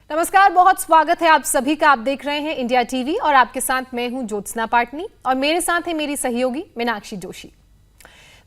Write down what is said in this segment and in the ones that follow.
नमस्कार, बहुत स्वागत है आप सभी का। आप देख रहे हैं इंडिया टीवी और आपके साथ मैं हूं ज्योत्सना पाटनी और मेरे साथ है मेरी सहयोगी मीनाक्षी जोशी।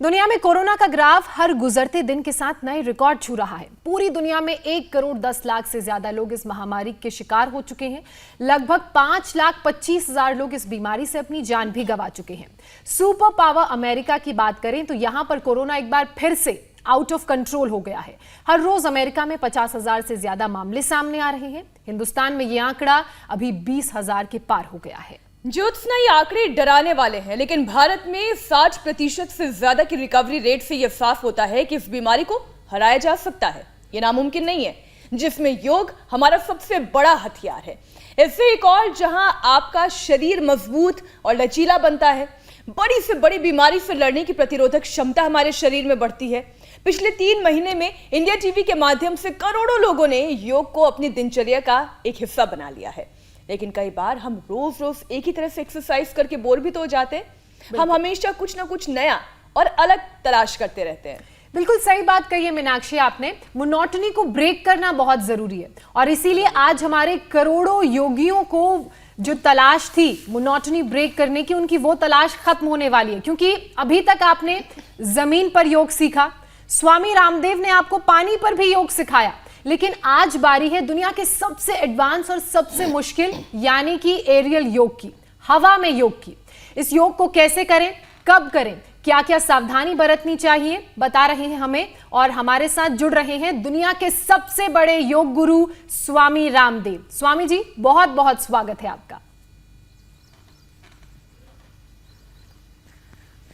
दुनिया में कोरोना का ग्राफ हर गुजरते दिन के साथ नए रिकॉर्ड छू रहा है। पूरी दुनिया में 1,10,00,000 से ज्यादा लोग इस महामारी के शिकार हो चुके हैं। लगभग 5,25,000 लोग इस बीमारी से अपनी जान भी गंवा चुके हैं। सुपर पावर अमेरिका की बात करें तो यहां पर कोरोना एक बार फिर से आउट ऑफ कंट्रोल हो गया है। हर रोज अमेरिका में 50,000 से ज्यादा मामले सामने आ रहे हैं। हिंदुस्तान में यह आंकड़ा अभी 20,000 के पार हो गया है। ज्योत्सना, ये आंकड़े डराने वाले हैं, लेकिन भारत में 60% से ज्यादा की रिकवरी रेट से यह साफ होता है कि इस बीमारी को हराया जा सकता है। ये नामुमकिन नहीं है, जिसमें योग हमारा सबसे बड़ा हथियार है। इससे एक और जहां आपका शरीर मजबूत और लचीला बनता है, बड़ी से बड़ी बीमारी से लड़ने की प्रतिरोधक क्षमता हमारे शरीर में बढ़ती है। पिछले 3 महीने में इंडिया टीवी के माध्यम से करोड़ों लोगों ने योग को अपनी दिनचर्या का एक हिस्सा बना लिया है। लेकिन कई बार हम रोज रोज एक ही तरह से एक्सरसाइज करके बोर भी तो हो जाते हैं। हम हमेशा कुछ ना कुछ नया और अलग तलाश करते रहते हैं। बिल्कुल सही बात कही है मीनाक्षी आपने। मोनोटनी को ब्रेक करना बहुत जरूरी है और इसीलिए आज हमारे करोड़ों योगियों को जो तलाश थी मोनोटनी ब्रेक करने की, उनकी वो तलाश खत्म होने वाली है। क्योंकि अभी तक आपने जमीन पर योग सीखा, स्वामी रामदेव ने आपको पानी पर भी योग सिखाया, लेकिन आज बारी है दुनिया के सबसे एडवांस और सबसे मुश्किल यानी कि एरियल योग की, हवा में योग की। इस योग को कैसे करें, कब करें, क्या क्या सावधानी बरतनी चाहिए, बता रहे हैं हमें। और हमारे साथ जुड़ रहे हैं दुनिया के सबसे बड़े योग गुरु स्वामी रामदेव। स्वामी जी, बहुत बहुत स्वागत है आपका।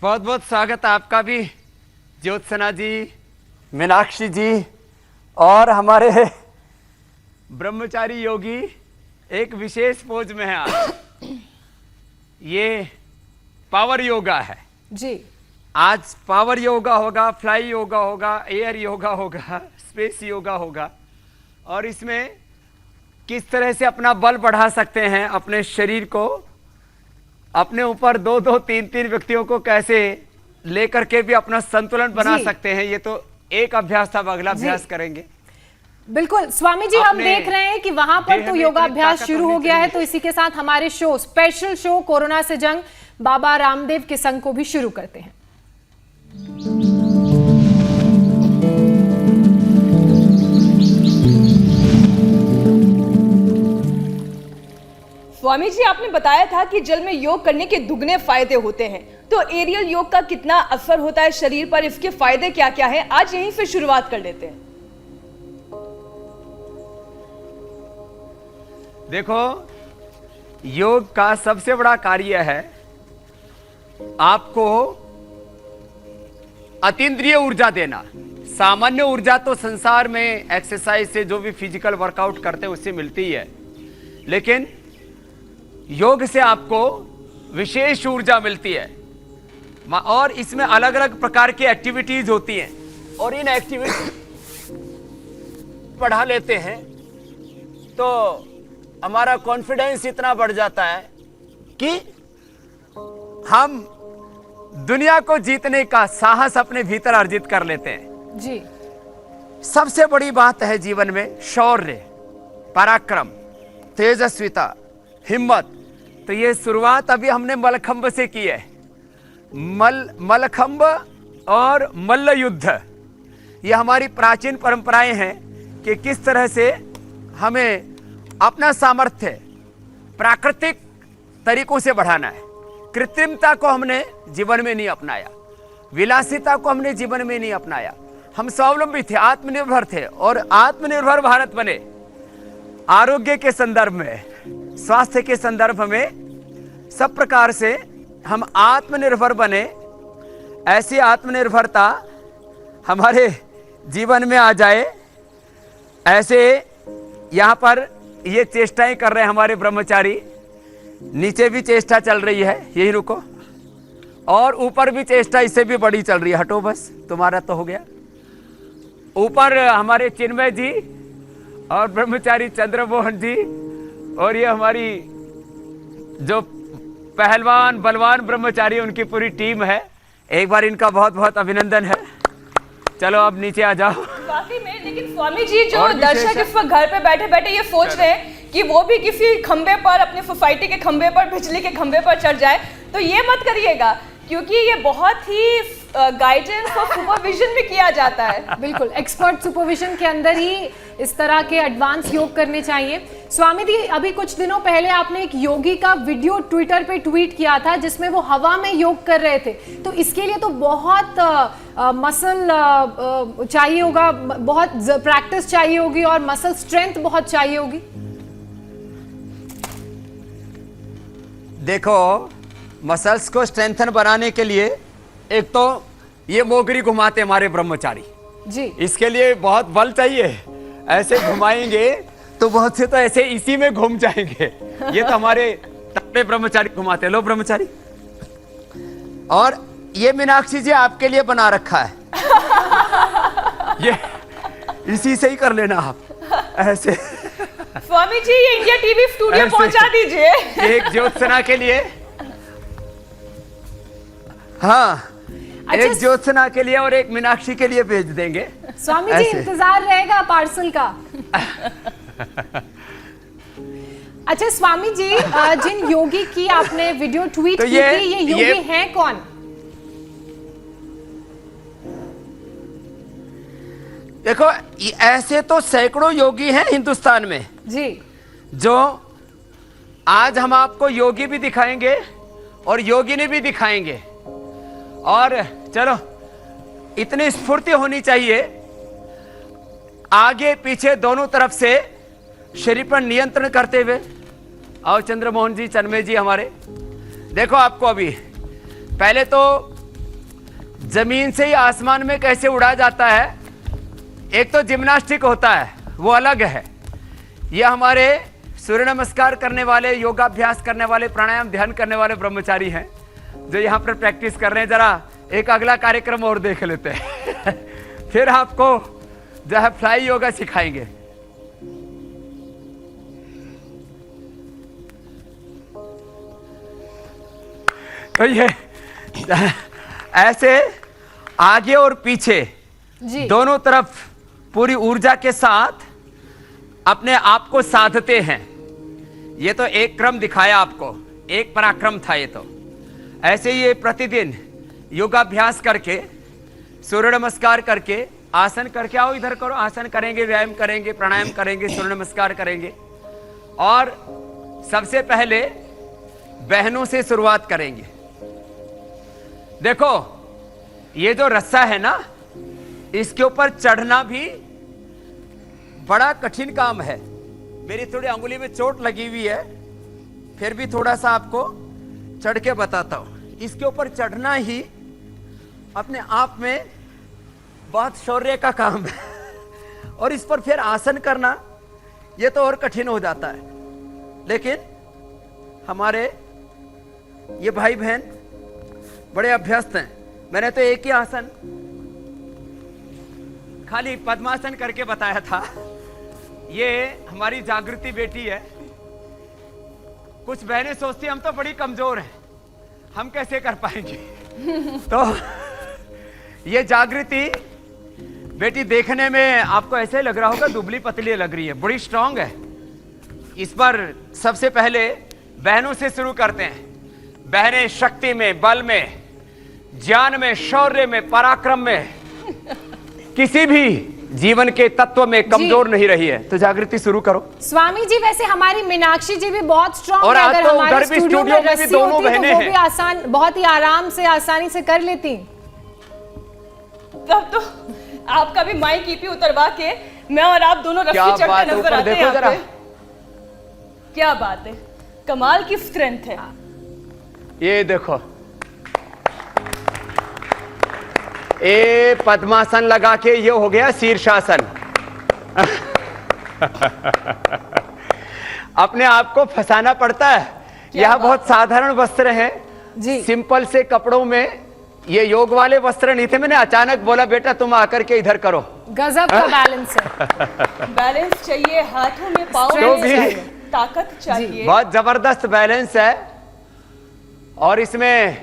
बहुत बहुत स्वागत आपका भी ज्योत्सना जी, मीनाक्षी जी और हमारे ब्रह्मचारी योगी एक विशेष पोज में है आज। ये पावर योगा है जी। आज पावर योगा होगा, फ्लाई योगा होगा, एयर योगा होगा, स्पेस योगा होगा। और इसमें किस तरह से अपना बल बढ़ा सकते हैं, अपने शरीर को, अपने ऊपर 2-2, 3-3 व्यक्तियों को कैसे लेकर के भी अपना संतुलन बना सकते हैं। ये तो एक अभ्यास था, अगला अभ्यास करेंगे। बिल्कुल स्वामी जी, हम देख रहे हैं कि वहां पर तो योगाभ्यास शुरू हो गया है, तो इसी के साथ हमारे शो, स्पेशल शो कोरोना से जंग बाबा रामदेव के संग को भी शुरू करते हैं। स्वामी जी, आपने बताया था कि जल में योग करने के दुगने फायदे होते हैं, तो एरियल योग का कितना असर होता है शरीर पर, इसके फायदे क्या क्या हैं? आज यहीं से शुरुआत कर लेते हैं। देखो, योग का सबसे बड़ा कार्य है आपको अतीन्द्रिय ऊर्जा देना। सामान्य ऊर्जा तो संसार में एक्सरसाइज से, जो भी फिजिकल वर्कआउट करते हैं उससे मिलती है, लेकिन योग से आपको विशेष ऊर्जा मिलती है। और इसमें अलग अलग प्रकार की एक्टिविटीज होती हैं और इन एक्टिविटी बढ़ा लेते हैं तो हमारा कॉन्फिडेंस इतना बढ़ जाता है कि हम दुनिया को जीतने का साहस अपने भीतर अर्जित कर लेते हैं जी। सबसे बड़ी बात है जीवन में शौर्य, पराक्रम, तेजस्विता, हिम्मत। तो ये शुरुआत अभी हमने मलखंब से की है। मलखंब और मल्ल युद्ध, ये हमारी प्राचीन परंपराएं हैं कि किस तरह से हमें अपना सामर्थ्य प्राकृतिक तरीकों से बढ़ाना है। कृत्रिमता को हमने जीवन में नहीं अपनाया, विलासिता को हमने जीवन में नहीं अपनाया। हम स्वावलंबी थे, आत्मनिर्भर थे और आत्मनिर्भर भारत बने। आरोग्य के संदर्भ में, स्वास्थ्य के संदर्भ में, सब प्रकार से हम आत्मनिर्भर बने। ऐसी आत्मनिर्भरता हमारे जीवन में आ जाए, ऐसे यहाँ पर ये चेष्टाएं कर रहे हैं हमारे ब्रह्मचारी। नीचे भी चेष्टा चल रही है, यही रुको, और ऊपर भी चेष्टा इससे भी बड़ी चल रही है। हटो बस, तुम्हारा तो हो गया। ऊपर हमारे चिन्मय जी और ब्रह्मचारी चंद्रमोहन जी और ये हमारी जो पहलवान बलवान ब्रह्मचारी, उनकी पूरी टीम है। एक बार इनका बहुत बहुत अभिनंदन है। चलो अब नीचे आ जाओ। वाकई में, लेकिन लेकिन स्वामी जी, जो और भी दर्शक शेष इस वक्त घर पे बैठे बैठे ये सोच रहे हैं कि वो भी किसी खंबे पर, अपनी सोसाइटी के खंबे पर, बिजली के खंबे पर चढ़ जाए, तो ये मत करिएगा, क्योंकि ये बहुत ही गाइडेंस और सुपरविजन भी किया जाता है। बिल्कुल, एक्सपर्ट सुपरविजन के अंदर ही इस तरह के एडवांस योग करने चाहिए। स्वामी जी, अभी कुछ दिनों पहले आपने एक योगी का वीडियो ट्विटर पे ट्वीट किया था जिसमें वो हवा में योग कर रहे थे, तो इसके लिए तो बहुत मसल चाहिए होगा, बहुत प्रैक्टिस चाहिए होगी और मसल स्ट्रेंथ बहुत चाहिए होगी। देखो, मसल्स को स्ट्रेंथन बनाने के लिए एक तो ये मोगरी घुमाते हमारे ब्रह्मचारी जी, इसके लिए बहुत बल चाहिए। ऐसे घुमाएंगे तो बहुत से तो ऐसे इसी में घूम जाएंगे। ये तो हमारे तगड़े ब्रह्मचारी घुमाते हैं। लो ब्रह्मचारी, और ये मीनाक्षी जी आपके लिए बना रखा है। ये इसी से ही कर लेना आप ऐसे। स्वामी जी, ये इंडिया टीवी स्टूडियो ऐसे। पहुंचा दीजिए। एक ज्योत्सना के लिए, हाँ, अच्छा, एक ज्योत्सना के लिए और एक मीनाक्षी के लिए भेज देंगे। स्वामी जी, ऐसे। इंतजार रहेगा पार्सल का। अच्छा स्वामी जी, जिन योगी की आपने वीडियो ट्वीट तो की थी, ये योगी हैं कौन? देखो, ऐसे तो सैकड़ों योगी हैं हिंदुस्तान में जी, जो आज हम आपको योगी भी दिखाएंगे और योगिनी भी दिखाएंगे। और चलो, इतनी स्फूर्ति होनी चाहिए, आगे पीछे दोनों तरफ से शरीर पर नियंत्रण करते हुए। और चंद्रमोहन जी, चन्मय जी हमारे, देखो आपको अभी पहले तो जमीन से ही आसमान में कैसे उड़ा जाता है। एक तो जिम्नास्टिक होता है, वो अलग है। ये हमारे सूर्य नमस्कार करने वाले, योगाभ्यास करने वाले, प्राणायाम ध्यान करने वाले ब्रह्मचारी हैं जो यहाँ पर प्रैक्टिस कर रहे हैं। जरा एक अगला कार्यक्रम और देख लेते हैं। फिर आपको जो है फ्लाई योगा सिखाएंगे। तो ये ऐसे आगे और पीछे जी, दोनों तरफ पूरी ऊर्जा के साथ अपने आप को साधते हैं। ये तो एक क्रम दिखाया आपको, एक पराक्रम था ये तो। ऐसे ही ये प्रतिदिन योगाभ्यास करके, सूर्य नमस्कार करके, आसन करके, आओ इधर करो, आसन करेंगे, व्यायाम करेंगे, प्राणायाम करेंगे, सूर्य नमस्कार करेंगे। और सबसे पहले बहनों से शुरुआत करेंगे। देखो, ये जो रस्सा है ना, इसके ऊपर चढ़ना भी बड़ा कठिन काम है। मेरी थोड़ी अंगुली में चोट लगी हुई है, फिर भी थोड़ा सा आपको चढ़ के बताता हूं। इसके ऊपर चढ़ना ही अपने आप में बहुत शौर्य का काम है। और इस पर फिर आसन करना, ये तो और कठिन हो जाता है। लेकिन हमारे ये भाई बहन बड़े अभ्यस्त हैं। मैंने तो एक ही आसन खाली पद्मासन करके बताया था। ये हमारी जागृति बेटी है। कुछ बहनें सोचती हम तो बड़ी कमजोर हैं, हम कैसे कर पाएंगे। तो ये जागृति बेटी देखने में आपको ऐसे लग रहा होगा दुबली पतली लग रही है, बड़ी स्ट्रांग है। इस पर सबसे पहले बहनों से शुरू करते हैं। बहनें शक्ति में, बल में, ज्ञान में, शौर्य में, पराक्रम में, किसी भी जीवन के तत्व में कमजोर नहीं रही है। तो जागृति शुरू करो। स्वामी जी, वैसे हमारी मीनाक्षी जी भी बहुत स्ट्रांग और है। आज अगर तो हमारे उधर भी स्टूडियो में भी रस्सी दोनों होती तो बहनें वो भी हैं। आसान, बहुत ही आराम से, आसानी से कर लेती। तब तो आपका भी माइक ईपी उतरवा के मैं और आप दोनों रस्सी चढ़ते नजर आते हैं यहाँ पे। क्या बात है, कमाल की स्ट्रेंथ है। ये देखो, ए पद्मासन लगा के ये हो गया शीर्षासन। अपने आप को फंसाना पड़ता है। यह बहुत साधारण वस्त्र हैं जी, सिंपल से कपड़ों में। ये योग वाले वस्त्र नहीं थे। मैंने अचानक बोला बेटा तुम आकर के इधर करो। गजब का बैलेंस है। बैलेंस चाहिए, हाथों में पाँव तो में भी चाहिए, ताकत चाहिए। बहुत जबरदस्त बैलेंस है। और इसमें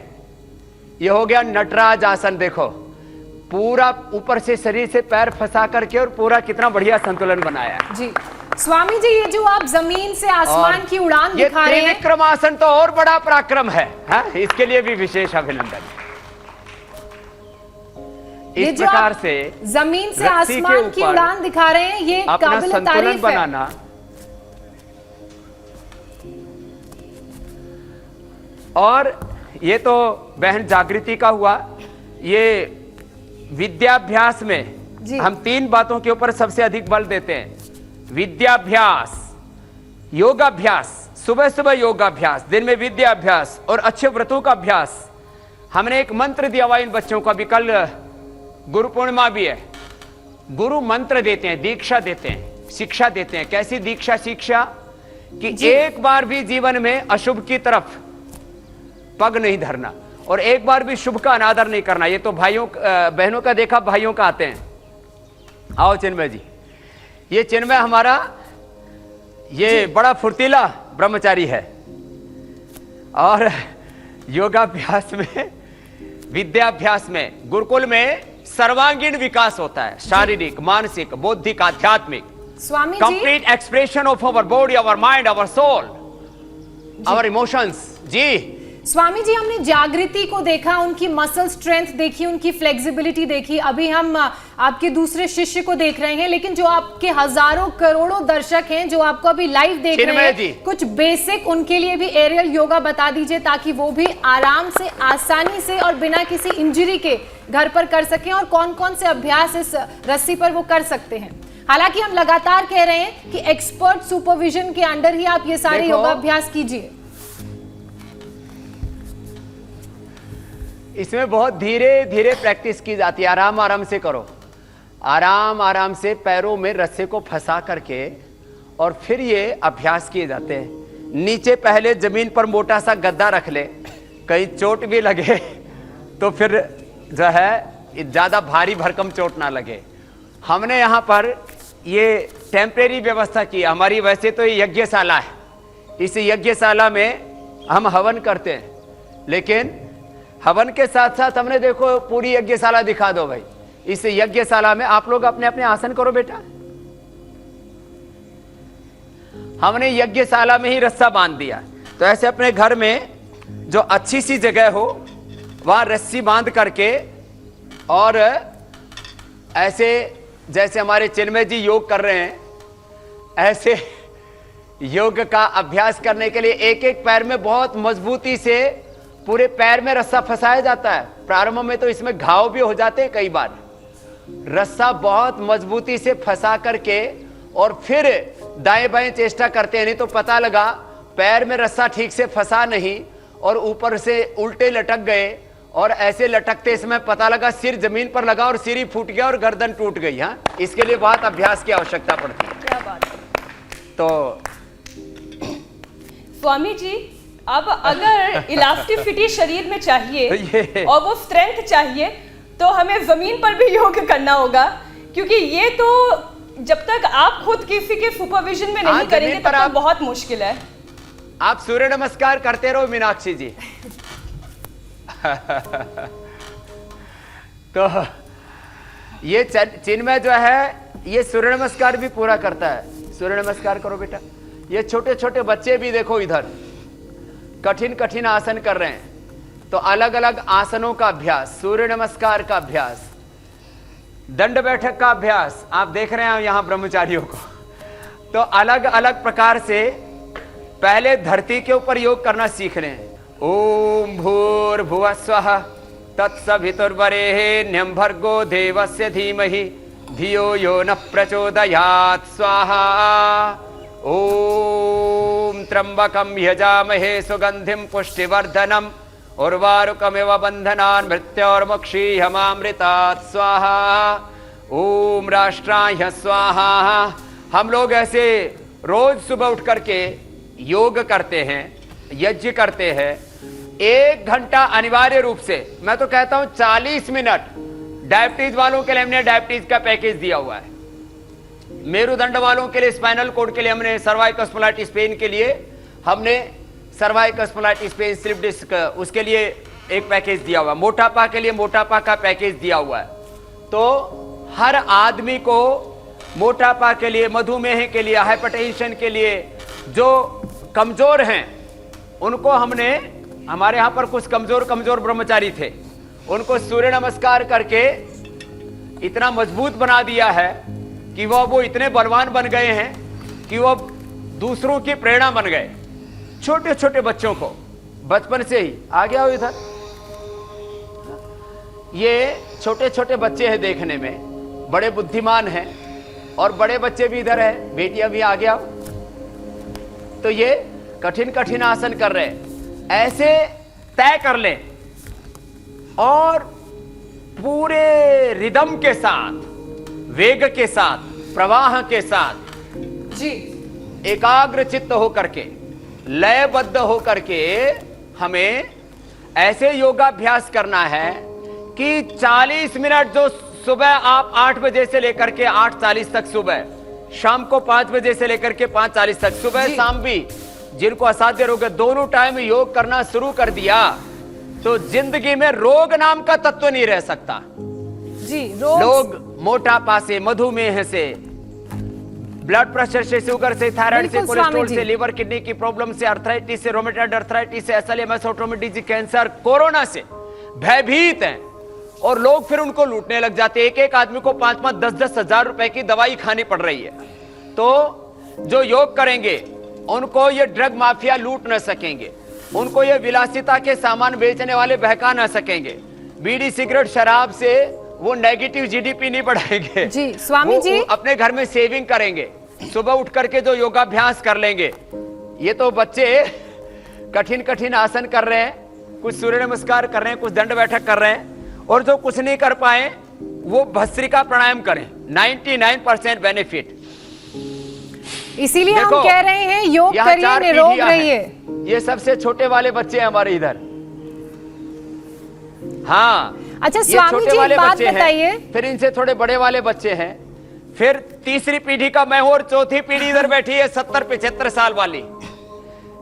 ये हो गया नटराज आसन। देखो पूरा ऊपर से शरीर से पैर फंसा करके और पूरा कितना बढ़िया संतुलन बनाया है। जी स्वामी जी, ये जो आप जमीन से आसमान की उड़ान ये दिखा रहे हैं, त्रिविक्रमासन तो और बड़ा पराक्रम है? इसके लिए भी विशेष अभिनंदन। ये इस जो प्रकार आप से जमीन से रस्सी के आसमान की ऊपर उड़ान दिखा रहे हैं, ये अपना काबिल संतुलन तारीफ है। बनाना। और ये तो बहन जागृति का हुआ। ये विद्याभ्यास में जी। हम 3 बातों के ऊपर सबसे अधिक बल देते हैं। विद्याभ्यास, योगाभ्यास, सुबह सुबह योगाभ्यास, दिन में विद्याभ्यास और अच्छे व्रतों का अभ्यास। हमने एक मंत्र दिया हुआ इन बच्चों को, अभी कल गुरु पूर्णिमा भी है। गुरु मंत्र देते हैं, दीक्षा देते हैं, शिक्षा देते हैं। कैसी दीक्षा शिक्षा? कि एक बार भी जीवन में अशुभ की तरफ पग नहीं धरना और एक बार भी शुभ का अनादर नहीं करना। ये तो भाइयों बहनों का देखा, भाइयों का आते हैं। आओ चिन्मय जी, ये चिन्मय हमारा ये बड़ा फुर्तीला ब्रह्मचारी है और योगाभ्यास में, विद्याभ्यास में, गुरुकुल में सर्वांगीण विकास होता है, शारीरिक, मानसिक, बौद्धिक, आध्यात्मिक। Swami ji, complete expression of our body, our mind, our soul, our emotions. जी स्वामी जी, हमने जागृति को देखा, उनकी मसल स्ट्रेंथ देखी, उनकी फ्लेक्सिबिलिटी देखी। अभी हम आपके दूसरे शिष्य को देख रहे हैं, लेकिन जो आपके हजारों करोड़ों दर्शक हैं जो आपको अभी लाइव देख रहे हैं, कुछ बेसिक उनके लिए भी एरियल योगा बता दीजिए, ताकि वो भी आराम से, आसानी से और बिना किसी इंजरी के घर पर कर सकें। और कौन कौन से अभ्यास इस रस्सी पर वो कर सकते हैं। हालांकि हम लगातार कह रहे हैं कि एक्सपर्ट सुपरविजन के अंडर ही आप ये सारे योगाभ्यास कीजिए। इसमें बहुत धीरे धीरे प्रैक्टिस की जाती है। आराम आराम से करो, आराम आराम से पैरों में रस्से को फंसा करके और फिर ये अभ्यास किए जाते हैं। नीचे पहले जमीन पर मोटा सा गद्दा रख ले, कहीं चोट भी लगे तो फिर जो है ज्यादा भारी भरकम चोट ना लगे। हमने यहाँ पर ये टेम्परेरी व्यवस्था की। हमारी वैसे तो ये यज्ञशाला है, इस यज्ञशाला में हम हवन करते हैं, लेकिन हवन के साथ साथ हमने देखो पूरी यज्ञशाला दिखा दो भाई। इस यज्ञशाला में आप लोग अपने अपने आसन करो बेटा। हमने यज्ञशाला में ही रस्सा बांध दिया। तो ऐसे अपने घर में जो अच्छी सी जगह हो वहां रस्सी बांध करके, और ऐसे जैसे हमारे चिन्मय जी योग कर रहे हैं, ऐसे योग का अभ्यास करने के लिए एक एक पैर में बहुत मजबूती से पूरे पैर में रस्सा फंसाया जाता है। प्रारंभ में तो इसमें घाव भी हो जाते हैं कई बार। रस्सा बहुत मजबूती से फंसा करके और फिर दाएं बाएं चेष्टा करते हैं, नहीं तो पता लगा पैर में रस्सा ठीक से फंसा नहीं और ऊपर से उल्टे लटक गए, और ऐसे लटकते समय पता लगा सिर जमीन पर लगा और सिर ही फूट गया और गर्दन टूट गई। हाँ, इसके लिए बहुत अभ्यास की आवश्यकता पड़ती है। क्या बात है। तो स्वामी जी, अब अगर इलास्टिसिटी शरीर में चाहिए और वो स्ट्रेंथ चाहिए, तो हमें जमीन पर भी योग करना होगा, क्योंकि ये तो जब तक आप खुद किसी के सुपरविजन में नहीं करेंगे तब तक बहुत मुश्किल है। आप सूर्य नमस्कार करते रहो मीनाक्षी जी। तो ये चिन्मय जो है ये सूर्य नमस्कार भी पूरा करता है। सूर्य नमस्कार करो बेटा। ये छोटे छोटे बच्चे भी देखो इधर कठिन कठिन आसन कर रहे हैं। तो अलग अलग आसनों का अभ्यास, सूर्य नमस्कार का अभ्यास, दंड बैठक का अभ्यास आप देख रहे हैं यहां ब्रह्मचारियों को। तो अलग अलग प्रकार से पहले धरती के ऊपर योग करना सीख रहे हैं। ओम भूर्भुवः स्वः तत्सवितुर्वरेण्यं भर्गो देवस्य धीमहि धियो यो न प्रचोदयात् स्वाहा। ओम त्र्यंबकं यजामहे सुगंधिं पुष्टिवर्धनम् उर्वारुकमिव बन्धनान् मृत्योर्मुक्षीयमामृतात् स्वाहा। ओम राष्ट्राय स्वाहा। हम लोग ऐसे रोज सुबह उठ करके योग करते हैं, यज्ञ करते हैं। 1 घंटा अनिवार्य रूप से, मैं तो कहता हूं 40 मिनट। डायबिटीज वालों के लिए हमने डायबिटीज का पैकेज दिया हुआ है। मेरुदंड वालों के लिए, स्पाइनल कोड के लिए हमने, सर्वाइकल स्पॉन्डिलाइटिस पेन के लिए हमने cervical spondylitis pain, slip disc, उसके लिए एक पैकेज दिया हुआ है। मोटापा के लिए मोटापा का पैकेज दिया हुआ है। तो हर आदमी को मोटापा के लिए, मधुमेह के लिए, हाइपरटेंशन के लिए जो कमजोर हैं उनको हमने, हमारे यहां पर कुछ कमजोर ब्रह्मचारी थे, उनको सूर्य नमस्कार करके इतना मजबूत बना दिया है कि वो इतने बलवान बन गए हैं कि वो दूसरों की प्रेरणा बन गए। छोटे छोटे बच्चों को बचपन से ही, आ गया हो इधर, ये छोटे छोटे बच्चे हैं, देखने में बड़े बुद्धिमान हैं, और बड़े बच्चे भी इधर है, बेटियां भी आ गया। तो ये कठिन कठिन आसन कर रहे हैं, ऐसे तय कर लें और पूरे रिदम के साथ, वेग के साथ, प्रवाह के साथ जी एकाग्र चित्त होकर के, लयबद्ध होकर के हमें ऐसे योगाभ्यास करना है कि 40 मिनट जो सुबह आप 8 बजे से लेकर के 8:40 तक सुबह, शाम को 5 बजे से लेकर के 5:40 तक सुबह शाम भी, जिनको असाध्य रोग है, दोनों टाइम योग करना शुरू कर दिया तो जिंदगी में रोग नाम का तत्व नहीं रह सकता। जी लोग मोटापा से, मधुमेह से, ब्लड प्रेशर से, शुगर से, थायराइड से, कोलेस्ट्रॉल से, लिवर किडनी की प्रॉब्लम से, अर्थराइटिस से, रोमेटॉइड अर्थराइटिस से, एसएलएमएस, ऑटोमेटिक कैंसर, कोरोना से भयभीत हैं, और लोग फिर उनको लूटने लग जाते हैं। एक आदमी को 5-5, 10-10 हजार रुपए की दवाई खानी पड़ रही है। तो जो योग करेंगे उनको ये ड्रग माफिया लूट न सकेंगे, उनको ये विलासिता के सामान बेचने वाले बहका न सकेंगे। बीड़ी, सिगरेट, शराब से वो नेगेटिव जीडीपी नहीं बढ़ाएंगे। जी स्वामी जी, अपने घर में सेविंग करेंगे, सुबह उठ करके जो योगाभ्यास कर लेंगे। ये तो बच्चे कठिन कठिन आसन कर रहे हैं, कुछ सूर्य नमस्कार कर रहे हैं, कुछ दंड बैठक कर रहे हैं, और जो कुछ नहीं कर पाए वो भस्त्रिका प्राणायाम करें। 99% बेनिफिट। इसीलिए हम कह रहे हैं योग करिए, निरोग रहिए। ये सबसे छोटे वाले बच्चे हैं हमारे इधर। हाँ, अच्छा स्वामी जी एक बात बताइए, फिर इनसे थोड़े बड़े वाले बच्चे हैं, फिर तीसरी पीढ़ी का मैं हूं, और चौथी पीढ़ी इधर बैठी है 70-75 साल वाली।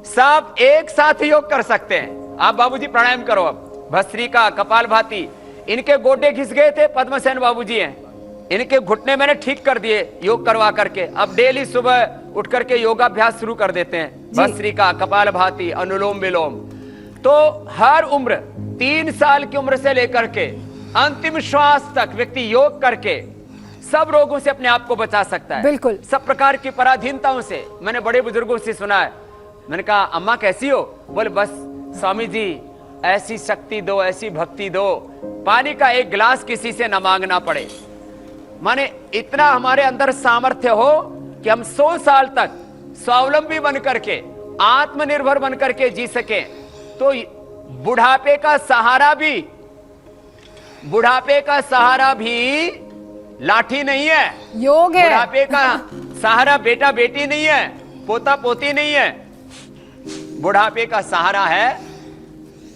सब एक साथ योग कर सकते हैं। आप बाबूजी प्राणायाम करो, अब भस्त्रिका, कपालभाति। इनके गोडे घिस गए थे, पद्मसेन बाबूजी हैं, इनके घुटने मैंने ठीक कर दिए योग करवा करके। अब डेली सुबह उठ करके योगाभ्यास शुरू कर देते हैं, भस्त्रिका, कपालभाति, अनुलोम विलोम। तो हर उम्र, 3 साल की उम्र से लेकर के अंतिम श्वास तक व्यक्ति योग करके सब रोगों से अपने आप को बचा सकता है। बिल्कुल। सब प्रकार की पराधीनताओं से। मैंने बड़े बुजुर्गों से सुना है, मैंने कहा अम्मा कैसी हो? बोले बस स्वामी जी ऐसी शक्ति दो, ऐसी भक्ति दो, पानी का एक गिलास किसी से न मांगना पड़े। माने इतना हमारे अंदर सामर्थ्य हो कि हम 100 साल तक स्वावलंबी बन करके, आत्मनिर्भर बन करके जी सके। तो बुढ़ापे का सहारा भी लाठी नहीं है, योग है। बुढ़ापे का सहारा बेटा बेटी नहीं है, पोता पोती नहीं है, बुढ़ापे का सहारा है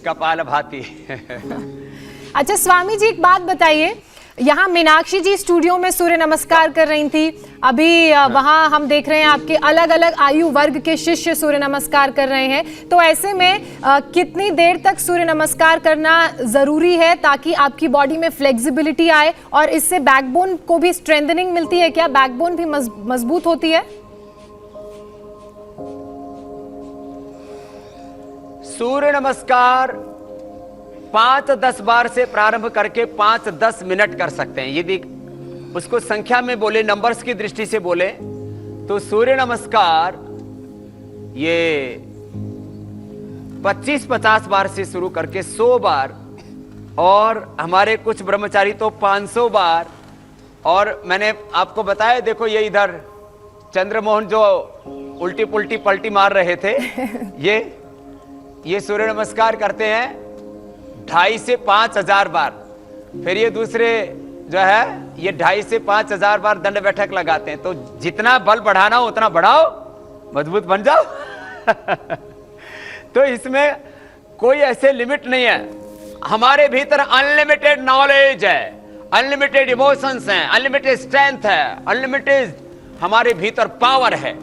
कपालभाति। अच्छा स्वामी जी एक बात बताइए, यहाँ मीनाक्षी जी स्टूडियो में सूर्य नमस्कार कर रही थी, अभी वहाँ हम देख रहे हैं आपके अलग अलग आयु वर्ग के शिष्य सूर्य नमस्कार कर रहे हैं। तो ऐसे में कितनी देर तक सूर्य नमस्कार करना जरूरी है ताकि आपकी बॉडी में फ्लेक्सिबिलिटी आए और इससे बैकबोन को भी स्ट्रेंथनिंग मिलती है? क्या बैकबोन भी मजबूत होती है? सूर्य नमस्कार 5-10 बार से प्रारंभ करके 5-10 मिनट कर सकते हैं। यदि उसको संख्या में बोले, नंबर्स की दृष्टि से बोले, तो सूर्य नमस्कार ये 25-50 बार से शुरू करके 100 बार, और हमारे कुछ ब्रह्मचारी तो 500 बार। और मैंने आपको बताया, देखो ये इधर चंद्रमोहन जो उल्टी पुल्टी पलटी मार रहे थे, ये सूर्य नमस्कार करते हैं 2,500 से 5,000 बार। फिर ये दूसरे जो है ये 2,500 से 5,000 बार दंड बैठक लगाते हैं। तो जितना बल बढ़ाना हो उतना बढ़ाओ, मजबूत बन जाओ। तो इसमें कोई ऐसे लिमिट नहीं है। हमारे भीतर अनलिमिटेड नॉलेज है, अनलिमिटेड इमोशंस हैं, अनलिमिटेड स्ट्रेंथ है, अनलिमिटेड हमारे भीतर पावर है।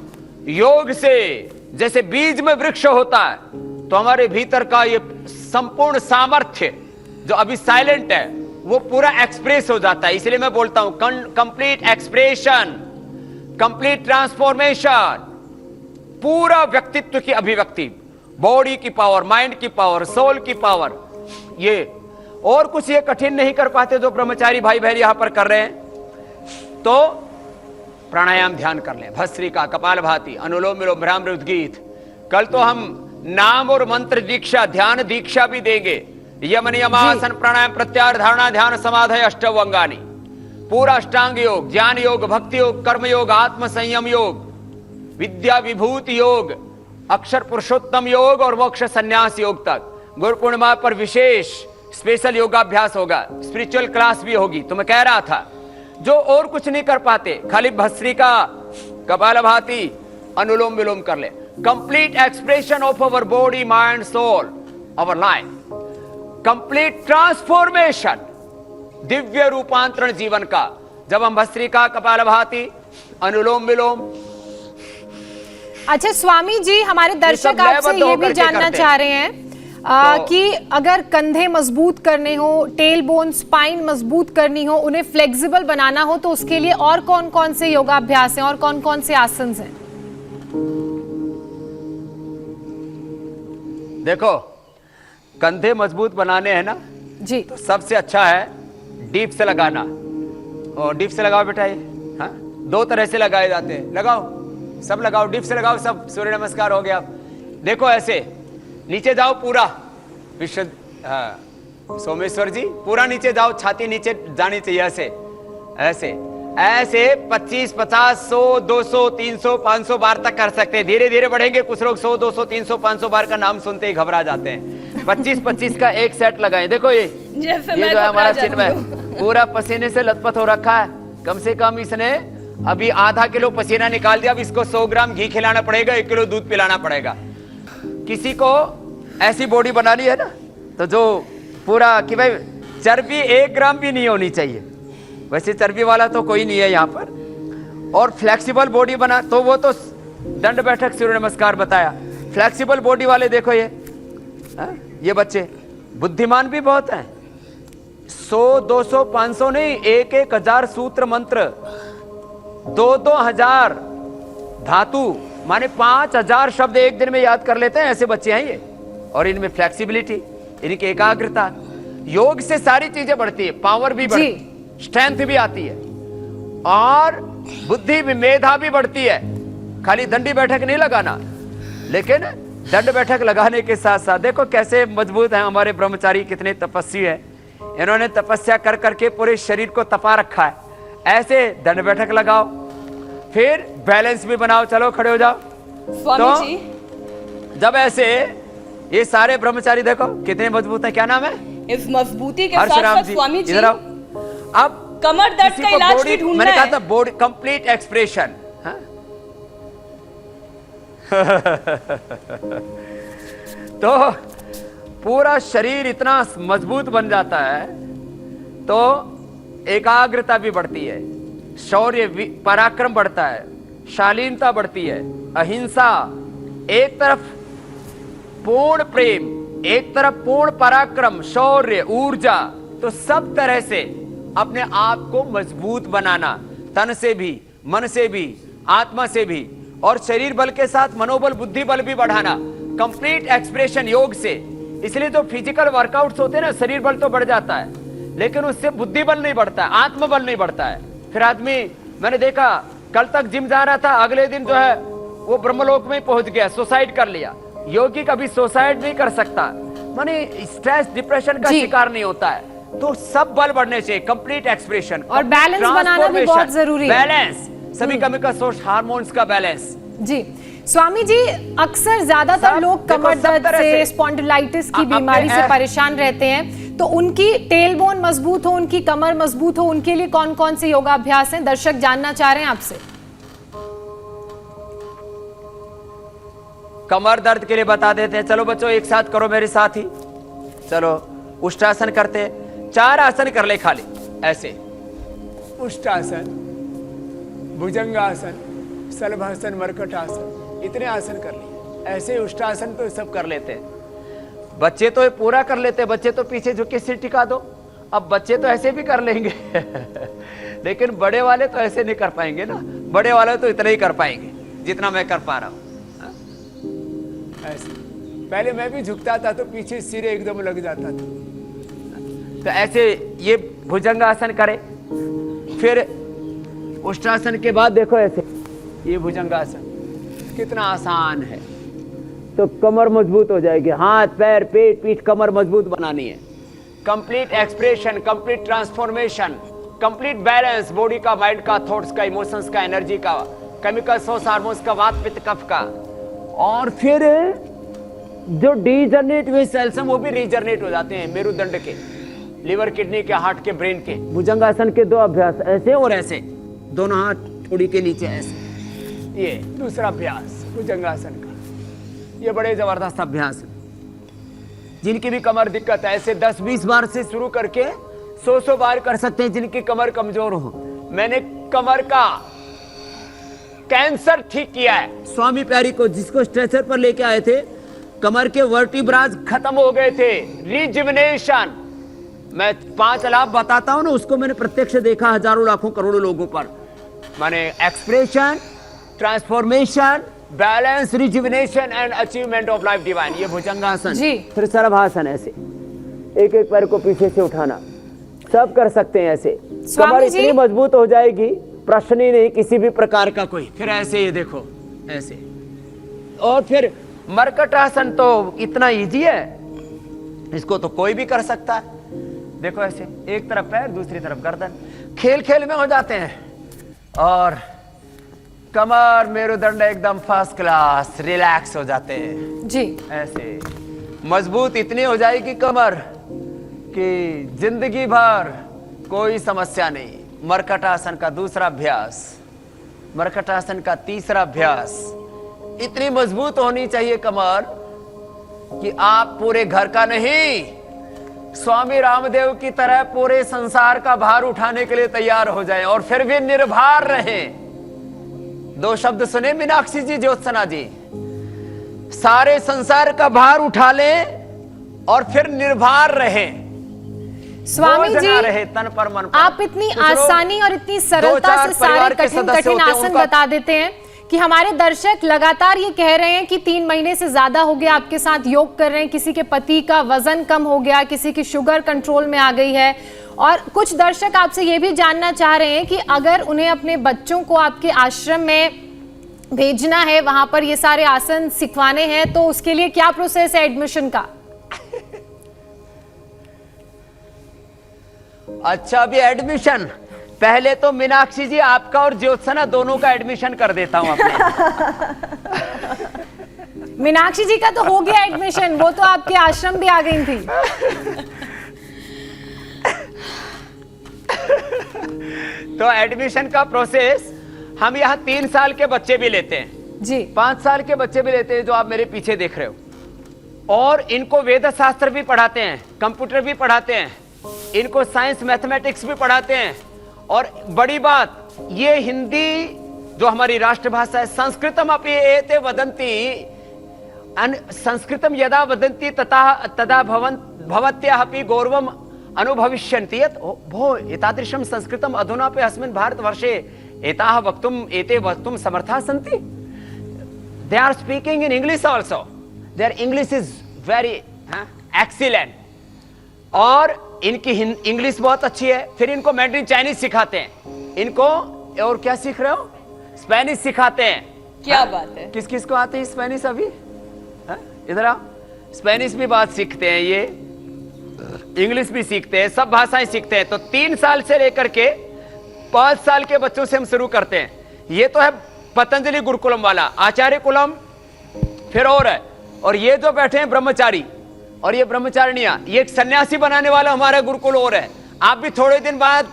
योग से जैसे बीज में वृक्ष होता है, तो हमारे भीतर का ये संपूर्ण सामर्थ्य जो अभी साइलेंट है वो पूरा एक्सप्रेस हो जाता है। इसलिए मैं बोलता हूं कंप्लीट एक्सप्रेशन, कंप्लीट ट्रांसफॉर्मेशन, पूरा व्यक्तित्व की अभिव्यक्ति, बॉडी की पावर, माइंड की पावर, सोल की पावर। ये और कुछ ये कठिन नहीं कर पाते जो ब्रह्मचारी भाई बहन यहां पर कर रहे हैं, तो प्राणायाम ध्यान कर लें, भस्त्रिका, कपालभाति, अनुलोम विलोम, भ्रामरी, उद्गीत। कल तो हम नाम और मंत्र दीक्षा, ध्यान दीक्षा भी देंगे। यम नियमासन, प्राणायाम, प्रत्याहार, धारणा, ध्यान, समाधि, अष्टव अंगानी, पूरा अष्टांग योग, ज्ञान योग, भक्ति योग, कर्म योग, आत्म संयम योग, विद्या विभूति योग, अक्षर पुरुषोत्तम योग और मोक्ष संन्यास योग तक। गुरु पूर्णिमा पर विशेष स्पेशल योगाभ्यास होगा, स्पिरिचुअल क्लास भी होगी। तो मैं कह रहा था जो और कुछ नहीं कर पाते, खाली भस्त्रिका, कपालभाति, अनुलोम विलोम कर ले। Complete expression of our body, mind, soul, our life, complete transformation, दिव्य रूपांतरण जीवन का। जब हम भस्त्रिका, कपालभाति, अनुलोम विलोम। अच्छा स्वामी जी, हमारे दर्शक आपसे ये भी जानना चाह रहे हैं कि अगर कंधे मजबूत करने हो, टेल बोन, स्पाइन मजबूत करनी हो, उन्हें फ्लेक्सिबल बनाना हो, तो उसके लिए और कौन कौन से योगाभ्यास हैं और कौन कौन से आसन हैं? देखो, कंधे मजबूत बनाने हैं ना जी, तो सबसे अच्छा है डीप से लगाना। और डीप से लगाओ बेटा, ये हाँ, दो तरह से लगाए जाते हैं। लगाओ, सब लगाओ, डीप से लगाओ सब। सूर्य नमस्कार हो गया। देखो ऐसे नीचे जाओ पूरा, विश्व सोमेश्वर जी पूरा नीचे जाओ, छाती नीचे जानी चाहिए। ऐसे ऐसे ऐसे 25, 50, 100, 200, 300, 500 बार तक कर सकते हैं। धीरे धीरे बढ़ेंगे। कुछ लोग 100, 200, 300, 500 बार का नाम सुनते ही घबरा जाते हैं। 25-25 का एक सेट लगाएं। देखो ये जो है हमारा चिन्ह है, पूरा पसीने से लथपथ हो रखा है। कम से कम इसने अभी आधा किलो पसीना निकाल दिया। अब इसको 100 ग्राम घी खिलाना पड़ेगा, 1 किलो दूध पिलाना पड़ेगा। किसी को ऐसी बॉडी बनानी है ना, तो जो पूरा कि भाई चर्बी 1 ग्राम भी नहीं होनी चाहिए। वैसे चर्बी वाला तो कोई नहीं है यहाँ पर। और फ्लेक्सिबल बॉडी बना, तो वो तो दंड बैठक, सूर्य नमस्कार बताया। फ्लेक्सिबल बॉडी वाले देखो ये बच्चे बुद्धिमान भी बहुत हैं। 100, 200, 500 नहीं, 1,000 सूत्र मंत्र, 2,000 धातु, माने 5,000 शब्द एक दिन में याद कर लेते हैं। ऐसे बच्चे हैं ये। और इनमें फ्लेक्सिबिलिटी, इनकी एकाग्रता, योग से सारी चीजें बढ़ती है। पावर भी बढ़ती है, स्ट्रेंथ भी आती है, और बुद्धि भी, मेधा भी बढ़ती है। खाली दंडी बैठक नहीं लगाना, लेकिन दंड बैठक लगाने के साथ साथ देखो कैसे मजबूत हैं हमारे ब्रह्मचारी, कितने तपस्वी हैं। इन्होंने तपस्या कर करके पूरे शरीर को तपा रखा है। ऐसे दंड बैठक लगाओ, फिर बैलेंस भी बनाओ। चलो खड़े हो जाओ। स्वामी जी, जब ऐसे ये सारे ब्रह्मचारी देखो कितने मजबूत हैं। क्या नाम है? इस मजबूती के साथ हर्षराम साथ स्वामी जी, इधर आओ। अब कमर दर्द का इलाज भी ढूंढना मैंने कहा है। था बॉडी कंप्लीट एक्सप्रेशन। तो पूरा शरीर इतना मजबूत बन जाता है, तो एकाग्रता भी बढ़ती है, शौर्य पराक्रम बढ़ता है, शालीनता बढ़ती है, अहिंसा, एक तरफ पूर्ण प्रेम, एक तरफ पूर्ण पराक्रम, शौर्य, ऊर्जा। तो सब तरह से अपने आप को मजबूत बनाना, तन से भी, मन से भी, आत्मा से भी, और शरीर बल के साथ मनोबल, बुद्धि बल भी बढ़ाना, कंप्लीट एक्सप्रेशन योग से। इसलिए जो फिजिकल वर्कआउट्स होते हैं ना, शरीर बल तो बढ़ जाता है, लेकिन उससे बुद्धि बल नहीं बढ़ता है, आत्म बल नहीं बढ़ता है। फिर आदमी, मैंने देखा कल तक जिम जा रहा था, अगले दिन जो है वो ब्रह्मलोक में पहुंच गया, सुसाइड कर लिया। योगी कभी सुसाइड नहीं कर सकता, माने स्ट्रेस, डिप्रेशन का शिकार नहीं होता है। तो सब बल बढ़ने चाहिए, कंप्लीट एक्सप्रेशन और बैलेंस बनाना भी बहुत जरूरी है। बैलेंस, सभी केमिकल सोर्स, हार्मोन्स का बैलेंस। जी स्वामी जी, अक्सर ज्यादातर लोग कमर दर्द से, स्पॉन्डिलाइटिस की बीमारी से परेशान रहते हैं, तो उनकी टेल बोन मजबूत हो, उनकी कमर मजबूत हो, उनके लिए कौन कौन से योगाभ्यास हैं? दर्शक जानना चाह रहे हैं आपसे। कमर दर्द के लिए बता देते हैं। चलो बच्चों एक साथ करो मेरे साथ ही। चलो उष्टासन करते हैं। 4 आसन कर ले खाली ऐसे। उष्टासन, भुजंगासन, शलभासन, मरकटासन, इतने आसन कर लिए। ऐसे उष्टासन तो सब कर लेते हैं। बच्चे तो ये पूरा कर लेते हैं। बच्चे तो पीछे झुक के सिर टिका दो, अब बच्चे तो ऐसे भी कर लेंगे लेकिन बड़े वाले तो ऐसे नहीं कर पाएंगे ना, बड़े वाले तो इतना ही कर पाएंगे जितना मैं कर पा रहा हूं। ऐसे पहले मैं भी झुकता था तो पीछे सिर एकदम लग जाता था। तो ऐसे ये भुजंगासन करें, फिर उष्ट्रासन के बाद देखो ऐसे ये भुजंगासन कितना आसान है। तो कमर मजबूत हो जाएगी, हाथ पैर पेट पीठ कमर मजबूत बनानी है। Complete expression, complete transformation, complete balance body का, माइंड का, थॉट्स का, इमोशंस का, एनर्जी का, केमिकल सोर्स हार्मोन्स का, वात पित्त कफ का। और फिर जो डीजनरेट हुए सेल्स हैं वो भी रीजनरेट हो जाते हैं, मेरुदंड के, लिवर, किडनी के, हार्ट के, ब्रेन के। भुजंगासन के 2 अभ्यास, ऐसे और ऐसे, दोनों हाथ थोड़ी के नीचे ऐसे। ये दूसरा अभ्यास भुजंगासन का, ये बड़े जबरदस्त अभ्यास है। जिनकी भी कमर दिक्कत है ऐसे 10-20 बार से शुरू करके 100 बार कर सकते हैं जिनकी कमर कमजोर हो। मैंने कमर का कैंसर ठीक किया है स्वामी प्यारी को, जिसको स्ट्रेचर पर लेके आए थे, कमर के वर्टिब्राज खत्म हो गए थे, रिजुविनेशन। मैं 5 लाभ बताता हूं ना, उसको मैंने प्रत्यक्ष देखा हजारों लाखों करोड़ों लोगों पर। माने expression, transformation, balance, rejuvenation and achievement of life divine. ये भुजंगासन। फिर सरभासन, ऐसे एक एक पैर को पीछे से उठाना, सब कर सकते हैं ऐसे। कमर इतनी मजबूत हो जाएगी, प्रश्न ही नहीं किसी भी प्रकार का कोई। फिर ऐसे ये देखो ऐसे। और फिर मरकटासन तो इतना इजी है, इसको तो कोई भी कर सकता है। देखो ऐसे, एक तरफ पैर दूसरी तरफ गर्दन, खेल खेल में हो जाते हैं। और कमर मेरुदंड एकदम फर्स्ट क्लास रिलैक्स हो जाते हैं जी। ऐसे मजबूत इतनी हो जाएगी कमर कि जिंदगी भर कोई समस्या नहीं। मरकटासन का दूसरा अभ्यास, मरकटासन का तीसरा अभ्यास। इतनी मजबूत होनी चाहिए कमर कि आप पूरे घर का नहीं, स्वामी रामदेव की तरह पूरे संसार का भार उठाने के लिए तैयार हो जाएं और फिर भी निर्भर रहें। 2 शब्द सुने मीनाक्षी जी, ज्योत्सना जी, सारे संसार का भार उठा लें और फिर निर्भर रहें। स्वामी जी, रहे तन पर मन पर। आप इतनी आसानी और इतनी सरलता से सारे कठिन कठिन आसन बता देते हैं कि हमारे दर्शक लगातार ये कह रहे हैं कि 3 महीने से ज्यादा हो गया आपके साथ योग कर रहे हैं। किसी के पति का वजन कम हो गया, किसी की शुगर कंट्रोल में आ गई है। और कुछ दर्शक आपसे ये भी जानना चाह रहे हैं कि अगर उन्हें अपने बच्चों को आपके आश्रम में भेजना है, वहां पर ये सारे आसन सिखवाने हैं, तो उसके लिए क्या प्रोसेस है एडमिशन का? अच्छा, अभी एडमिशन, पहले तो मीनाक्षी जी आपका और ज्योत्सना दोनों का एडमिशन कर देता हूं अपने। मीनाक्षी जी का तो हो गया एडमिशन, वो तो आपके आश्रम भी आ गई थी। तो एडमिशन का प्रोसेस हम यहाँ 3 साल के बच्चे भी लेते हैं जी, 5 साल के बच्चे भी लेते हैं, जो आप मेरे पीछे देख रहे हो। और इनको वेद शास्त्र भी पढ़ाते हैं, कंप्यूटर भी पढ़ाते हैं, इनको साइंस मैथमेटिक्स भी पढ़ाते हैं। और बड़ी बात, ये हिंदी जो हमारी राष्ट्रभाषा है, संस्कृतम अपि एते वदन्ति, संस्कृतम यदा वदन्ति तदा भवत्याः अपि गौरवम अनुभविष्यन्ति। भो एतादृशं संस्कृतम अधुनापि अस्मिन् भारतवर्षे एताः एते वक्तुं समर्थाः सन्ति। They are speaking in English also. Their English is very excellent. और इनकी इंग्लिश बहुत अच्छी है। फिर इनको मैंड्रिन चाइनीज सिखाते हैं, इनको और क्या सीख रहे हो, स्पेनिश सिखाते हैं। क्या बात है। किस किस को आते हैं स्पेनिश अभी? इधर आओ। स्पेनिश भी बात सीखते हैं, ये इंग्लिश भी सीखते हैं, सब भाषाएं सीखते हैं। तो 3 साल से लेकर के 5 साल के बच्चों से हम शुरू करते हैं। ये तो है पतंजलि गुरुकुलम वाला, आचार्य कुलम फिर और है। और ये जो बैठे हैं ब्रह्मचारी और ये ब्रह्मचारिणियां, ये एक सन्यासी बनाने वाला हमारा गुरुकुल और है। आप भी थोड़े दिन बाद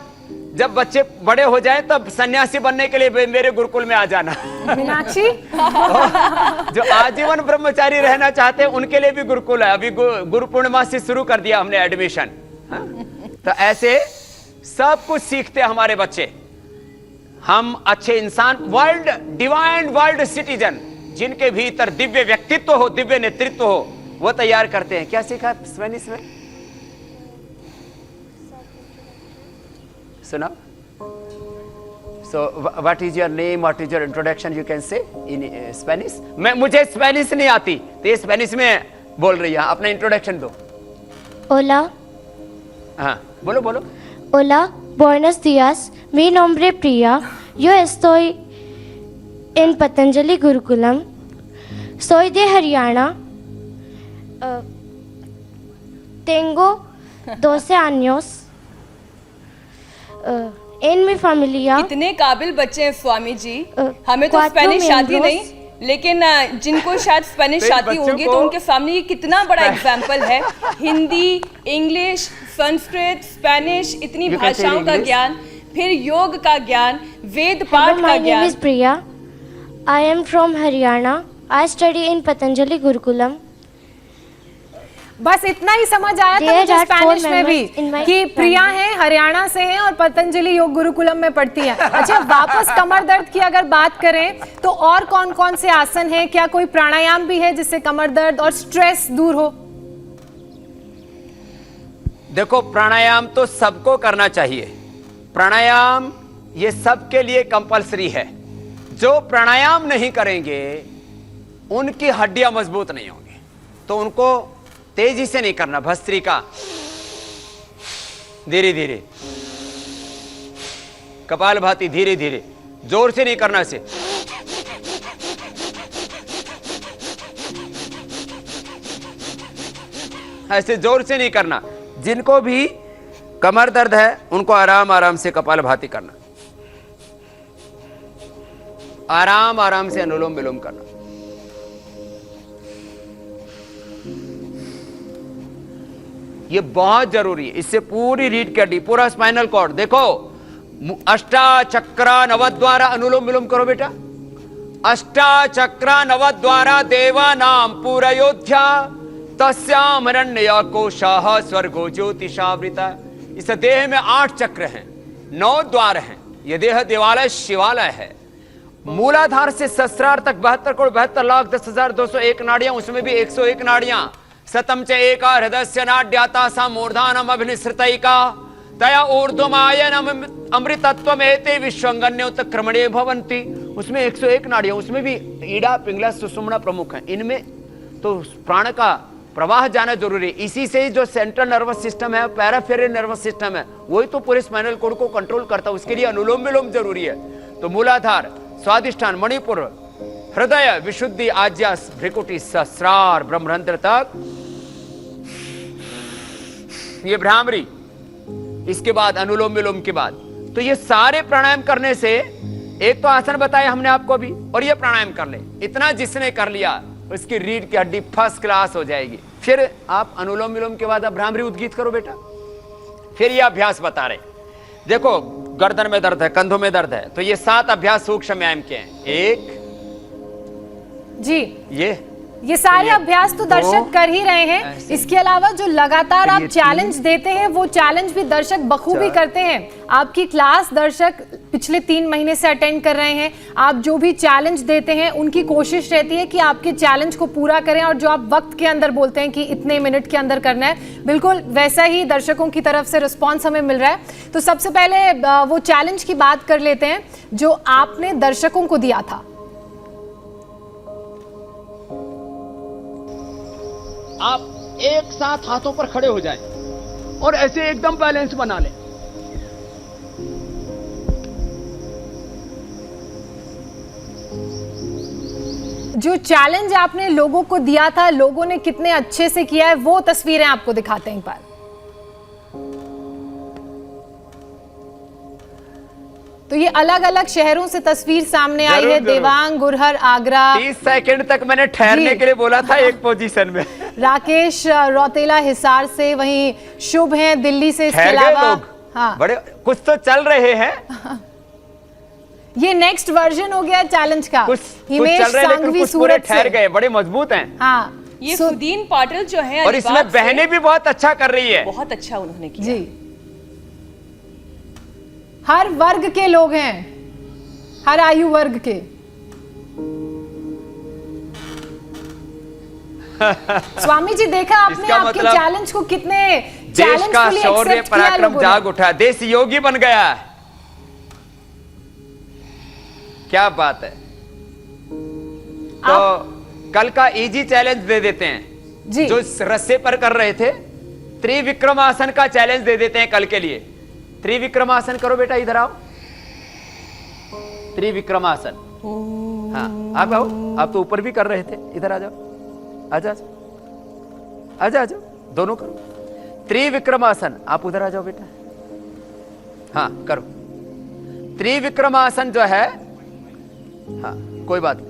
जब बच्चे बड़े हो जाएं तब सन्यासी बनने के लिए मेरे गुरुकुल में आ जाना। मीनाक्षी जो आजीवन ब्रह्मचारी रहना चाहते हैं उनके लिए भी गुरुकुल है। अभी गुरु पूर्णिमा से शुरू कर दिया हमने एडमिशन। तो ऐसे सब कुछ सीखते हैं हमारे बच्चे। हम अच्छे इंसान, वर्ल्ड डिवाइन वर्ल्ड सिटीजन, जिनके भीतर दिव्य व्यक्तित्व हो, दिव्य नेतृत्व हो, वो तैयार करते हैं। क्या सीखा स्पेनिश में? So now, so what is your name? What is your introduction? You can say in Spanish. मुझे स्पेनिश नहीं आती, तो ये स्पेनिश में बोल रही है. अपना इंट्रोडक्शन दो. Hola, हाँ, बोलो बोलो. hola, buenos días. Mi nombre es Priya. Yo estoy en Patanjali Gurukulam. Soy de Haryana. Tengo 12 años. En mi familia. इतने काबिल बच्चे हैं स्वामी जी. हमें तो cuatro स्पेनिश आती miembros. नहीं, लेकिन जिनको शायद स्पेनिश तो इन आती बच्चों होगी को- तो उनके सामने ये कितना बड़ा एग्जाम्पल है. हिंदी, इंग्लिश, संस्कृत, स्पेनिश, इतनी You can say in भाषाओं का English. ज्ञान, फिर योग का ज्ञान, वेद Hello, पाठ का my name ज्ञान. is Priya. I am from Haryana. I study in Patanjali Gurukulam. बस इतना ही समझ आया था There मुझे are four स्पेनिश में भी members in my कि प्रिया family. है, हरियाणा से है और पतंजलि योग गुरुकुलम में पढ़ती है. अच्छा, वापस कमर दर्द की अगर बात करें तो और कौन कौन से आसन हैं? क्या कोई प्राणायाम भी है जिससे कमर दर्द और स्ट्रेस दूर हो? देखो, प्राणायाम तो सबको करना चाहिए. प्राणायाम ये सबके लिए कंपलसरी है. जो प्राणायाम नहीं करेंगे उनकी हड्डियां मजबूत नहीं होंगी. तो उनको तेजी से नहीं करना. भस्त्रिका, धीरे धीरे. कपालभाति, धीरे धीरे. जोर से नहीं करना इसे. ऐसे जोर से नहीं करना. जिनको भी कमर दर्द है उनको आराम आराम से कपालभाति करना. आराम आराम से अनुलोम विलोम करना. ये बहुत जरूरी है. इससे पूरी रीढ़ की हड्डी, पूरा स्पाइनल कॉर्ड. देखो, अष्टाचक्र नवद्वारा अनुलोम विलोम करो बेटा. अष्टाचक्र नवद्वारा देवा नाम पूरयोध्या तस्यामरण्य कोशाह स्वर्गो ज्योतिषावृता. इस देह में 8 चक्र हैं, 9 द्वार हैं. यह देह देवालय शिवालय है. मूलाधार से सहस्रार तक 72,72,10,201 नाड़ियां, उसमें भी 101 नाड़ियां. सतम च एका हृदयस्य नाड्याता सा मूर्धानम अभिनिसृतैका तया ऊर्ध्वमायनम अमृतत्वमेते विश्वंगन्योतक्रमणे भवन्ति. उसमें 101 नाड़ियां, उसमें भी ईड़ा, पिंगला, सुषुम्ना प्रमुख हैं. इनमें तो प्राण का प्रवाह जाना जरूरी है. इसी से ही जो सेंट्रल नर्वस सिस्टम है, पैराफेरल नर्वस सिस्टम है, वही तो पूरे स्पाइनल कॉर्ड को कंट्रोल करता है. उसके लिए अनुलोम विलोम जरूरी है. तो मूलाधार, स्वादिष्ठान, मणिपुर, हृदय, विशुद्धि, आज्यास, भ्रिकुटी, सहस्रार, ब्रह्मरंध्र तक, ये भ्रामरी. इसके बाद अनुलोम विलोम के बाद तो ये सारे प्राणायाम करने से, एक तो आसन बताए हमने आपको भी, और ये प्राणायाम कर ले. इतना जिसने कर लिया उसकी रीढ़ की हड्डी फर्स्ट क्लास हो जाएगी. फिर आप अनुलोम विलोम के बाद आप भ्रामरी उद्गीत करो बेटा. फिर ये अभ्यास बता रहे. देखो, गर्दन में दर्द है, कंधों में दर्द है, तो ये 7 अभ्यास सूक्ष्म व्यायाम के हैं. 1 जी, ये सारे ये अभ्यास तो दर्शक कर ही रहे हैं. ऐसे। इसके अलावा जो लगातार फिर आप ये चैलेंज देते हैं वो चैलेंज भी दर्शक बखूबी 4 करते हैं. आपकी क्लास दर्शक पिछले 3 महीने से अटेंड कर रहे हैं. आप जो भी चैलेंज देते हैं उनकी कोशिश रहती है कि आपके चैलेंज को पूरा करें, और जो आप वक्त के अंदर बोलते हैं कि इतने मिनट के अंदर करना है, बिल्कुल वैसा ही दर्शकों की तरफ से रिस्पॉन्स हमें मिल रहा है. तो सबसे पहले वो चैलेंज की बात कर लेते हैं जो आपने दर्शकों को दिया था. आप एक साथ हाथों पर खड़े हो जाएं और ऐसे एकदम बैलेंस बना लें. जो चैलेंज आपने लोगों को दिया था, लोगों ने कितने अच्छे से किया है, वो तस्वीरें आपको दिखाते हैं एक बार. तो ये अलग अलग शहरों से तस्वीर सामने आई जरूर, है. जरूर. देवांग, गुरहर, आगरा. 30 सेकंड तक मैंने ठहरने जी। के लिए बोला था एक पोजीशन में. राकेश रौतेला हिसार से, वहीं शुभ हैं दिल्ली से. इसके ठहर गए अलावा लोग. हाँ, बड़े कुछ तो चल रहे हैं. ये नेक्स्ट वर्जन हो गया चैलेंज का. कुछ हिमेश चल रहे हैं, लेकिन सांघवी कुछ पूरे सूरत ठहर से. गए, बड़े मजबूत हैं. हाँ, ये सुदीन पाटिल जो है और इसमें अलीबाग से, बहनें भी बहुत अच्छा कर रही है. बहुत अच्छा उन्होंने किया. जी, हर वर्ग के लोग हैं, हर आयु वर्ग के. स्वामी जी, देखा आपने इसका आपके मतलब- चैलेंज को कितने देश का challengefully शौर्य accept किया पराक्रम लोगों ने। जाग उठा, देश योगी बन गया है। क्या बात है। तो कल का इजी चैलेंज दे देते हैं जी। जो इस रस्से पर कर रहे थे, त्रिविक्रमासन का चैलेंज दे देते हैं कल के लिए। त्रिविक्रमासन करो बेटा, इधर आओ। त्रिविक्रमासन, हाँ आप आओ, आप तो ऊपर भी कर रहे थे, इधर आ जाओ, आजा आजा आजा, दोनों करो त्रिविक्रमासन। आप उधर आ जाओ बेटा, हाँ करो त्रिविक्रमासन जो है, हाँ कोई बात नहीं।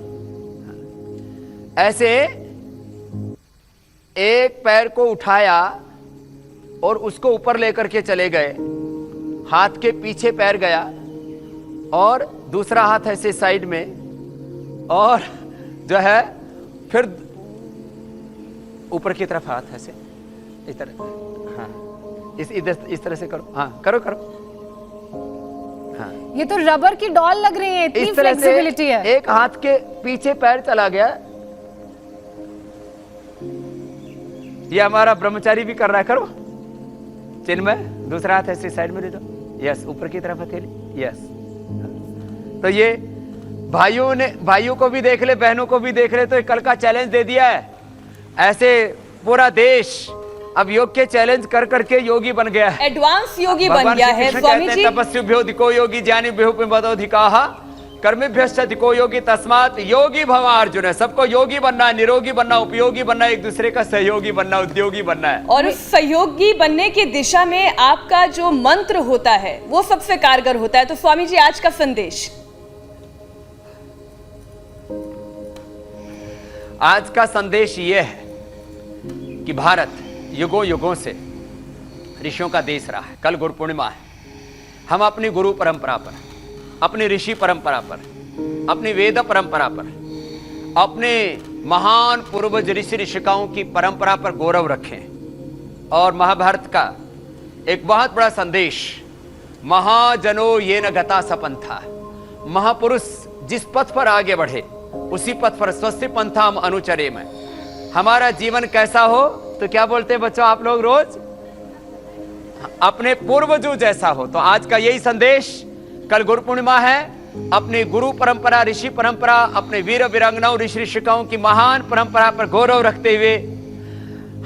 हाँ। ऐसे एक पैर को उठाया और उसको ऊपर लेकर के चले गए, हाथ के पीछे पैर गया और दूसरा हाथ ऐसे साइड में, और जो है फिर ऊपर की तरफ हाथ ऐसे इस तरह, हाँ इस तरह से करो, हाँ करो करो, हाँ ये तो रबर की डॉल लग रही है, इतनी इस तरह से फ्लेक्सिबिलिटी है। एक हाथ के पीछे पैर चला गया। ये हमारा ब्रह्मचारी भी कर रहा है, करो चिन्मय, दूसरा हाथ ऐसे साइड में ले जाओ, यस ऊपर की तरफ हथेली, यस। तो ये भाइयों को भी देख ले, बहनों को भी देख ले, तो कल का चैलेंज दे दिया है। ऐसे पूरा देश अब योग के चैलेंज कर करके योगी बन गया है, एडवांस योगी बन भगवान गया श्री है। कृष्ण स्वामी कहते जी, हैं, तपस्विभ्यो धिको योगी ज्ञानी भ्योपमदोधिकाः कर्मेभ्यश्च धिको योगी तस्मात् योगी भव अर्जुन। सबको योगी बनना है, निरोगी बनना, उपयोगी बनना है, एक दूसरे का सहयोगी बनना, उद्योगी बनना है। और उस सहयोगी बनने की दिशा में आपका जो मंत्र होता है वो सबसे कारगर होता है। तो स्वामी जी आज का संदेश। आज का संदेश यह है कि भारत युगों युगों से ऋषियों का देश रहा है। कल गुरु पूर्णिमा है, हम अपनी गुरु परंपरा पर, अपनी ऋषि परंपरा पर, अपनी वेद परंपरा पर, अपने महान पूर्वज ऋषि ऋषिकाओं की परंपरा पर गौरव रखें। और महाभारत का एक बहुत बड़ा संदेश, महाजनो ये न गता सपंथा, महापुरुष जिस पथ पर आगे बढ़े उसी पथ पर स्वस्ति पंथाम अनुचरे में। हमारा जीवन कैसा हो तो क्या बोलते हैं बच्चों आप लोग रोज, अपने पूर्वजों जैसा हो। तो आज का यही संदेश, कल गुरु पूर्णिमा है, अपनी गुरु परंपरा, ऋषि परंपरा, अपने वीर वीरांगनाओं ऋषि ऋषिकाओं की महान परंपरा पर गौरव रखते हुए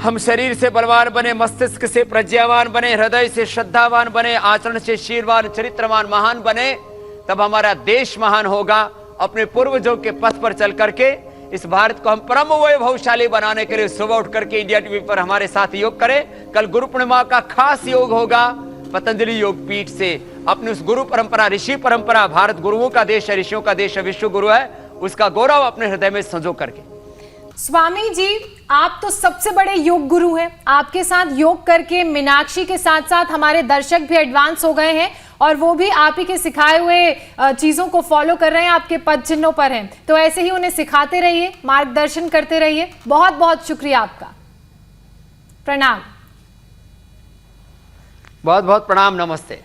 हम शरीर से बलवान बने, मस्तिष्क से प्रज्ञावान बने, हृदय से श्रद्धावान बने, आचरण से शीलवान, चरित्रवान, महान बने, तब हमारा देश महान होगा। अपने पूर्वजों के पथ पर चल करके इस भारत को हम परम वैभवशाली बनाने के लिए सुबह उठ करके इंडिया टीवी पर हमारे साथ योग करें। कल गुरु पूर्णिमा का खास योग होगा पतंजलि योग पीठ से। अपनी उस गुरु परंपरा, ऋषि परंपरा, भारत गुरुओं का देश है, ऋषियों का देश है, विश्व गुरु है, उसका गौरव अपने हृदय में संजो करके। स्वामी जी, आप तो सबसे बड़े योग गुरु हैं। आपके साथ योग करके मीनाक्षी के साथ साथ हमारे दर्शक भी एडवांस हो गए हैं और वो भी आप ही के सिखाए हुए चीजों को फॉलो कर रहे हैं, आपके पद चिन्हों पर हैं। तो ऐसे ही उन्हें सिखाते रहिए, मार्गदर्शन करते रहिए। बहुत बहुत शुक्रिया आपका, प्रणाम। बहुत बहुत प्रणाम, नमस्ते।